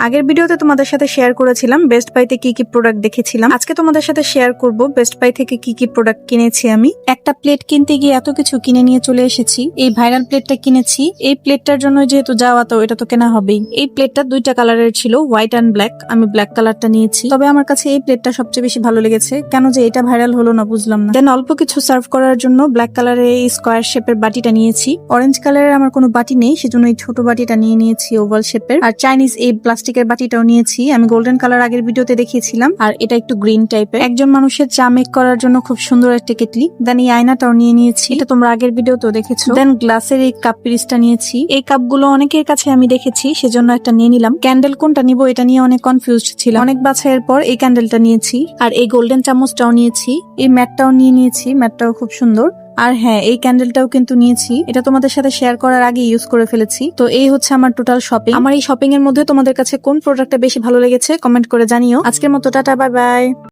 আগের ভিডিওতে তোমাদের সাথে শেয়ার করেছিলাম বেস্ট বাইতে কি কি প্রোডাক্ট দেখেছিলাম। আজকে তোমাদের সাথে শেয়ার করব বেস্ট বাই থেকে কি কি প্রোডাক্ট কিনেছি আমি। একটা প্লেট কিনতে গিয়ে এত কিছু কিনে নিয়ে চলে এসেছি। এই ভাইরাল প্লেটটা কিনেছি। এই প্লেটটার জন্য যেহেতু যাওয়া, তো এটা তো কেনা হবেই। এই প্লেটটা দুইটা কালারের ছিল, হোয়াইট অ্যান্ড ব্ল্যাক। আমি ব্ল্যাক কালারটা নিয়েছি, তবে আমার কাছে এই প্লেটটা সবচেয়ে বেশি ভালো লেগেছে। কেন যে এটা ভাইরাল হলো না বুঝলাম না। দেন অল্প কিছু সার্ভ করার জন্য ব্ল্যাক কালারের এই স্কোয়ার শেপের বাটিটা নিয়েছি। অরেঞ্জ কালারের আমার কোনো বাটি নেই, সেজন্য এই ছোট বাটিটা নিয়ে নিয়েছি ওভাল শেপের। আর চাইনিজ এই প্লাস্টিকের বাটিটাও নিয়েছি। আমি গোল্ডেন কালার আগের ভিডিওতে দেখিয়েছিলাম, আর এটা একটু গ্রিন টাইপের। একজন মানুষের চা মেক করার জন্য খুব সুন্দর একটা কেটলি। দেন এই আয়নাটাও নিয়ে নিয়েছি, এটা তোমরা আগের ভিডিওতেও দেখেছো। দেন গ্লাসের এই কাপ পিরিসটা নিয়েছি। এই কাপগুলো অনেকের কাছে আমি দেখেছি, সেজন্য একটা নিয়ে নিলাম। ক্যান্ডেল কোনটা নিব এটা নিয়ে অনেক কনফিউজড ছিলাম। অনেক বাছাইয়ের পর এই ক্যান্ডেলটা নিয়েছি। আর এই গোল্ডেন চামচটাও নিয়েছি। এই ম্যাটটাও নিয়ে নিয়েছি, ম্যাটটাও খুব সুন্দর। আর হ্যাঁ, এই ক্যান্ডেলটাও কিন্তু নিয়েছি। এটা তোমাদের সাথে শেয়ার করার আগে ইউজ করে ফেলেছি। তো এই হচ্ছে আমার টোটাল শপিং। আমার এই শপিং এর মধ্যে তোমাদের কাছে কোন প্রোডাক্টটা বেশি ভালো লেগেছে কমেন্ট করে জানিও। আজকের মতো টাটা, বাই বাই।